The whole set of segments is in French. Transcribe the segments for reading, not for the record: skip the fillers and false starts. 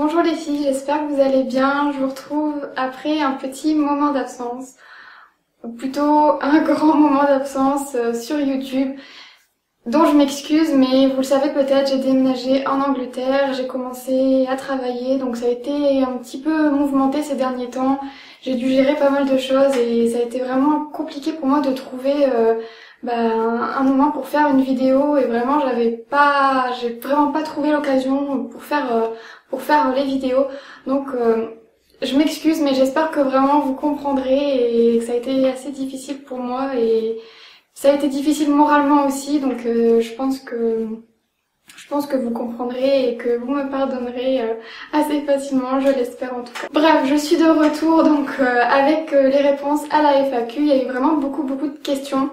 Bonjour les filles, j'espère que vous allez bien. Je vous retrouve après un petit moment d'absence, ou plutôt un grand moment d'absence sur YouTube, dont je m'excuse, mais vous le savez peut-être, j'ai déménagé en Angleterre, j'ai commencé à travailler, donc ça a été un petit peu mouvementé ces derniers temps. J'ai dû gérer pas mal de choses et ça a été vraiment compliqué pour moi de trouver un moment pour faire une vidéo et vraiment j'ai vraiment pas trouvé l'occasion pour faire les vidéos. Donc je m'excuse, mais j'espère que vraiment vous comprendrez et que ça a été assez difficile pour moi et ça a été difficile moralement aussi, donc je pense que vous comprendrez et que vous me pardonnerez assez facilement, je l'espère en tout cas. Bref, je suis de retour donc avec les réponses à la FAQ. Il y a eu vraiment beaucoup de questions.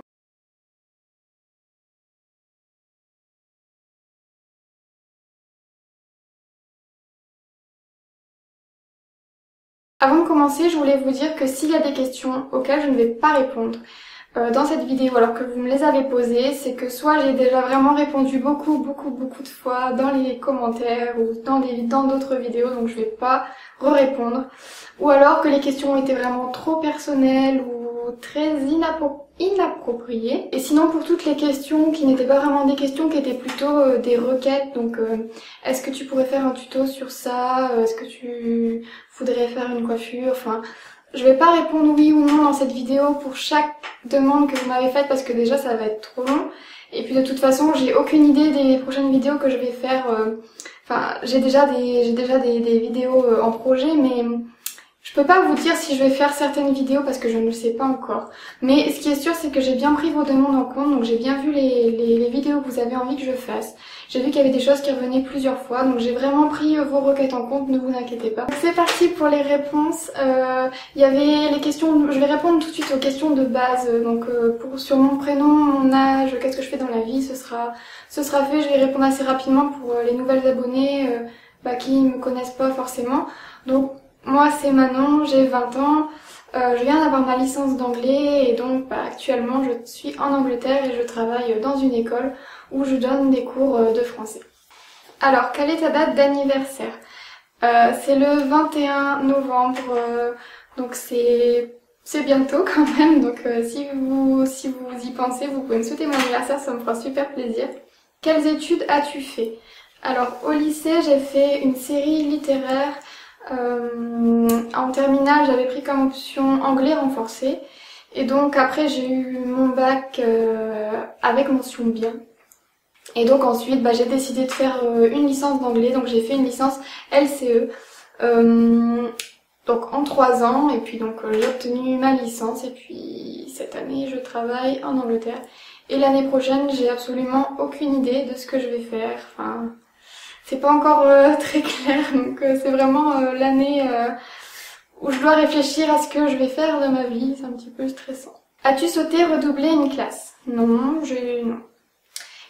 Avant de commencer, je voulais vous dire que s'il y a des questions auxquelles je ne vais pas répondre dans cette vidéo alors que vous me les avez posées, c'est que soit j'ai déjà vraiment répondu beaucoup de fois dans les commentaires ou dans d'autres vidéos, donc je vais pas re-répondre, ou alors que les questions ont été vraiment trop personnelles ou très inappropriées. Et sinon, pour toutes les questions qui n'étaient pas vraiment des questions, qui étaient plutôt des requêtes, donc est-ce que tu pourrais faire un tuto sur ça, est-ce que tu voudrais faire une coiffure, enfin je vais pas répondre oui ou non dans cette vidéo pour chaque demande que vous m'avez faite parce que déjà ça va être trop long. Et puis de toute façon j'ai aucune idée des prochaines vidéos que je vais faire. Enfin j'ai déjà des vidéos en projet, mais je peux pas vous dire si je vais faire certaines vidéos parce que je ne le sais pas encore. Mais ce qui est sûr, c'est que j'ai bien pris vos demandes en compte, donc j'ai bien vu les vidéos que vous avez envie que je fasse. J'ai vu qu'il y avait des choses qui revenaient plusieurs fois, donc j'ai vraiment pris vos requêtes en compte, ne vous inquiétez pas. C'est parti pour les réponses. Il y avait les questions, je vais répondre tout de suite aux questions de base. Donc sur mon prénom, mon âge, qu'est-ce que je fais dans la vie, ce sera fait. Je vais répondre assez rapidement pour les nouvelles abonnées qui ne me connaissent pas forcément. Donc moi c'est Manon, j'ai 20 ans, je viens d'avoir ma licence d'anglais et donc actuellement je suis en Angleterre et je travaille dans une école où je donne des cours de français. Alors, quelle est ta date d'anniversaire? C'est le 21 novembre, donc c'est bientôt quand même, donc si vous y pensez, vous pouvez me souhaiter mon anniversaire, ça me fera super plaisir. Quelles études as-tu fait? Alors, au lycée, j'ai fait une série littéraire. En terminale, j'avais pris comme option anglais renforcé. Et donc après, j'ai eu mon bac avec mention bien. Et donc ensuite, j'ai décidé de faire une licence d'anglais. Donc j'ai fait une licence LCE. Donc en 3 ans. Et puis donc j'ai obtenu ma licence. Et puis cette année, je travaille en Angleterre. Et l'année prochaine, j'ai absolument aucune idée de ce que je vais faire. Enfin, c'est pas encore très clair, donc c'est vraiment l'année où je dois réfléchir à ce que je vais faire de ma vie, c'est un petit peu stressant. As-tu souhaité redoubler une classe? Non, non.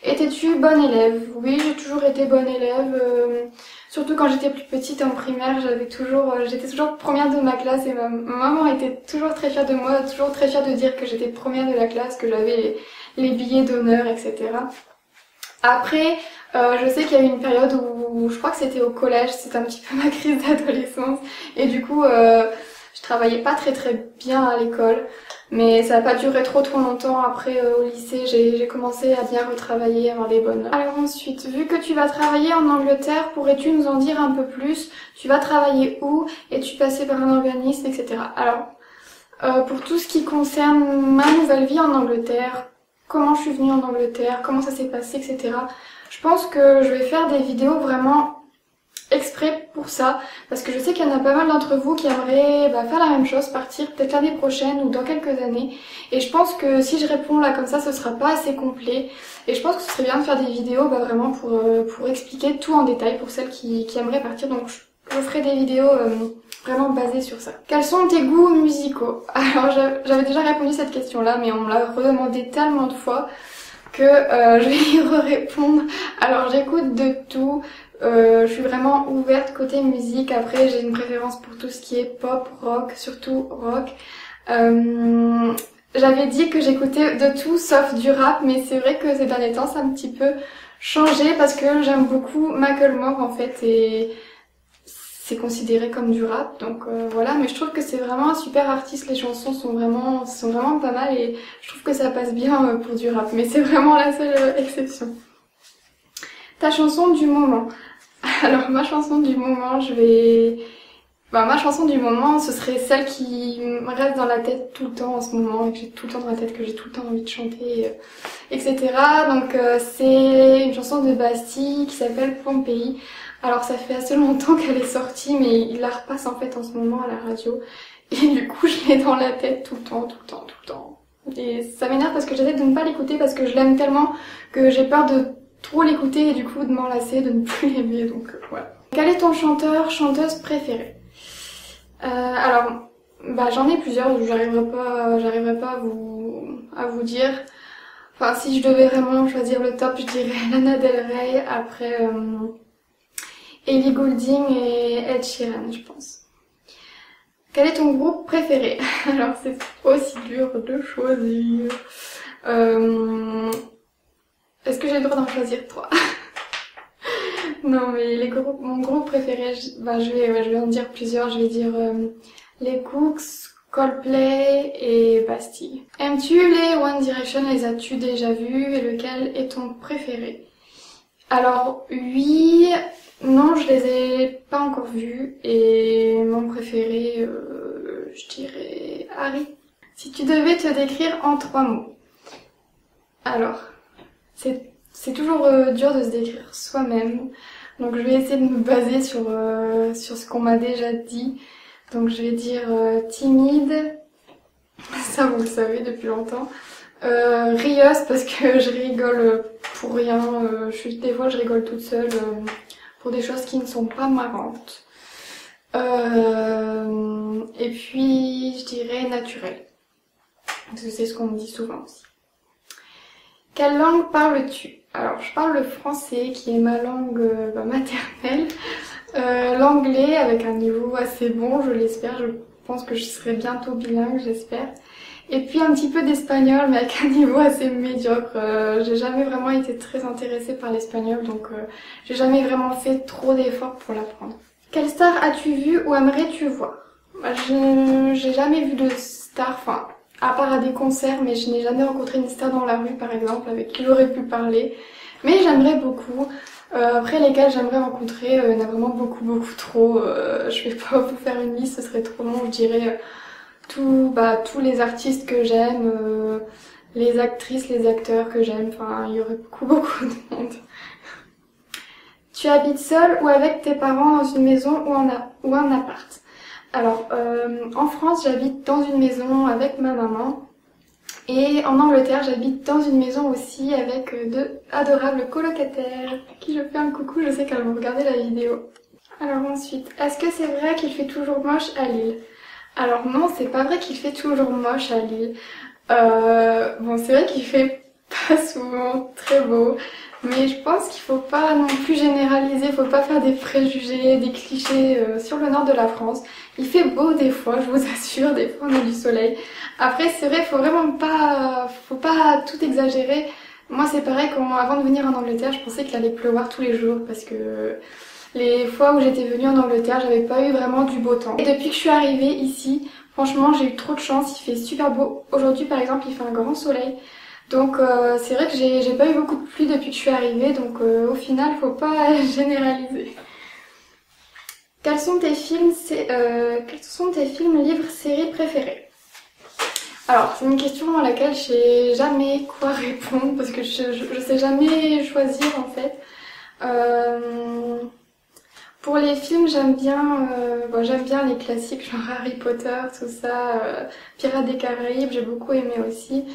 Étais-tu bonne élève? Oui, j'ai toujours été bonne élève, surtout quand j'étais plus petite en primaire, j'étais toujours première de ma classe et ma maman était toujours très fière de moi, toujours très fière de dire que j'étais première de la classe, que j'avais les billets d'honneur, etc. Après, je sais qu'il y a eu une période où je crois que c'était au collège, c'était un petit peu ma crise d'adolescence et du coup je travaillais pas très bien à l'école, mais ça n'a pas duré trop longtemps. Après au lycée j'ai commencé à bien retravailler, avoir des bonnes notes. Alors ensuite, vu que tu vas travailler en Angleterre, pourrais-tu nous en dire un peu plus? Tu vas travailler où? Es-tu passé par un organisme, etc. Alors pour tout ce qui concerne ma nouvelle vie en Angleterre, comment je suis venue en Angleterre, comment ça s'est passé, etc. Je pense que je vais faire des vidéos vraiment exprès pour ça, parce que je sais qu'il y en a pas mal d'entre vous qui aimeraient faire la même chose, partir peut-être l'année prochaine ou dans quelques années. Et je pense que si je réponds là comme ça, ce sera pas assez complet. Et je pense que ce serait bien de faire des vidéos vraiment pour expliquer tout en détail pour celles qui aimeraient partir. Donc je ferai des vidéos vraiment basées sur ça. Quels sont tes goûts musicaux? Alors j'avais déjà répondu à cette question-là, mais on me l'a redemandé tellement de fois que je vais y répondre. Alors j'écoute de tout, je suis vraiment ouverte côté musique. Après j'ai une préférence pour tout ce qui est pop, rock, surtout rock. J'avais dit que j'écoutais de tout sauf du rap, mais c'est vrai que ces derniers temps ça a un petit peu changé parce que j'aime beaucoup Macklemore en fait et c'est considéré comme du rap, donc voilà. Mais je trouve que c'est vraiment un super artiste, les chansons sont vraiment pas mal et je trouve que ça passe bien pour du rap, mais c'est vraiment la seule exception. Ta chanson du moment. Alors ma chanson du moment, ma chanson du moment, ce serait celle qui me reste dans la tête tout le temps en ce moment, et que j'ai tout le temps dans la tête, que j'ai tout le temps envie de chanter, etc. Donc c'est une chanson de Bastille qui s'appelle Pompéi. Alors ça fait assez longtemps qu'elle est sortie, mais il la repasse en fait en ce moment à la radio. Et du coup je l'ai dans la tête tout le temps, tout le temps, tout le temps. Et ça m'énerve parce que j'essaie de ne pas l'écouter parce que je l'aime tellement que j'ai peur de trop l'écouter et du coup de m'enlacer, de ne plus l'aimer, donc voilà. Quel est ton chanteur, chanteuse préféré? Alors, j'en ai plusieurs, j'arriverai pas à vous dire. Enfin, si je devais vraiment choisir le top, je dirais Lana Del Rey, après Ellie Goulding et Ed Sheeran, je pense. Quel est ton groupe préféré? Alors, c'est aussi dur de choisir. Est-ce que j'ai le droit d'en choisir 3? Non, mais mon groupe préféré, je vais en dire plusieurs. Je vais dire les Cooks, Coldplay et Bastille. Aimes-tu les One Direction? Les as-tu déjà vus? Et lequel est ton préféré? Alors oui, non, je les ai pas encore vus. Et mon préféré, je dirais Harry. Si tu devais te décrire en 3 mots. Alors, c'est toujours dur de se décrire soi-même, donc je vais essayer de me baser sur ce qu'on m'a déjà dit. Donc je vais dire timide, ça vous le savez depuis longtemps, rieuse parce que je rigole pour rien, des fois je rigole toute seule pour des choses qui ne sont pas marrantes. Et puis je dirais naturel, parce que c'est ce qu'on me dit souvent aussi. Quelle langue parles-tu? Alors, je parle le français, qui est ma langue maternelle. L'anglais, avec un niveau assez bon, je l'espère. Je pense que je serai bientôt bilingue, j'espère. Et puis un petit peu d'espagnol, mais avec un niveau assez médiocre. J'ai jamais vraiment été très intéressée par l'espagnol, donc j'ai jamais vraiment fait trop d'efforts pour l'apprendre. Quelle star as-tu vu ou aimerais-tu voir? J'ai jamais vu de star, enfin... à part à des concerts, mais je n'ai jamais rencontré une star dans la rue par exemple avec qui j'aurais pu parler, mais j'aimerais beaucoup. Après lesquels j'aimerais rencontrer, il y en a vraiment beaucoup trop, je vais pas vous faire une liste, ce serait trop long, je dirais tous les artistes que j'aime, les actrices, les acteurs que j'aime, enfin il y aurait beaucoup de monde. Tu habites seule ou avec tes parents dans une maison ou un appart? Alors, en France, j'habite dans une maison avec ma maman. Et en Angleterre, j'habite dans une maison aussi avec deux adorables colocataires, à qui je fais un coucou, je sais qu'elles vont regarder la vidéo. Alors ensuite, est-ce que c'est vrai qu'il fait toujours moche à Lille? Alors non, c'est pas vrai qu'il fait toujours moche à Lille. Bon, c'est vrai qu'il fait pas souvent très beau. Mais je pense qu'il faut pas non plus généraliser, faut pas faire des préjugés, des clichés sur le nord de la France. Il fait beau des fois, je vous assure, des fois on a du soleil. Après c'est vrai, faut pas tout exagérer. Moi c'est pareil, avant de venir en Angleterre, je pensais qu'il allait pleuvoir tous les jours parce que les fois où j'étais venue en Angleterre, j'avais pas eu vraiment du beau temps. Et depuis que je suis arrivée ici, franchement j'ai eu trop de chance, il fait super beau. Aujourd'hui par exemple, il fait un grand soleil. Donc c'est vrai que j'ai pas eu beaucoup de pluie depuis que je suis arrivée, donc au final faut pas généraliser. Quels sont tes films, livres, séries préférés? Alors c'est une question à laquelle je sais jamais quoi répondre parce que je sais jamais choisir en fait. Pour les films j'aime bien les classiques genre Harry Potter, tout ça, Pirates des Caraïbes, j'ai beaucoup aimé aussi.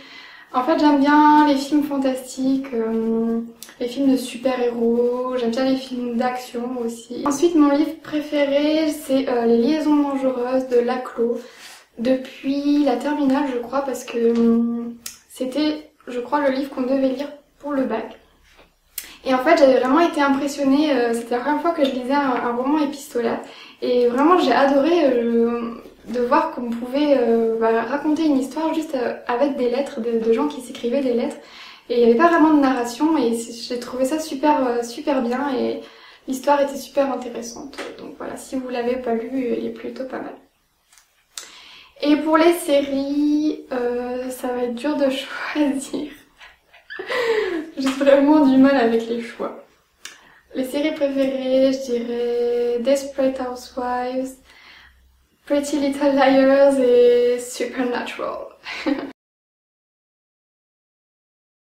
En fait, j'aime bien les films fantastiques, les films de super-héros, j'aime bien les films d'action aussi. Ensuite, mon livre préféré, c'est Les Liaisons dangereuses de Laclos, depuis la terminale, je crois, parce que c'était, je crois, le livre qu'on devait lire pour le bac. Et en fait, j'avais vraiment été impressionnée, c'était la première fois que je lisais un roman épistolaire, et vraiment, j'ai adoré... de voir qu'on pouvait raconter une histoire juste avec des lettres, de gens qui s'écrivaient des lettres. Et il n'y avait pas vraiment de narration et j'ai trouvé ça super bien et l'histoire était super intéressante. Donc voilà, si vous l'avez pas lu, il est plutôt pas mal. Et pour les séries, ça va être dur de choisir. J'ai vraiment du mal avec les choix. Les séries préférées, je dirais Desperate Housewives, Pretty Little Liars et Supernatural.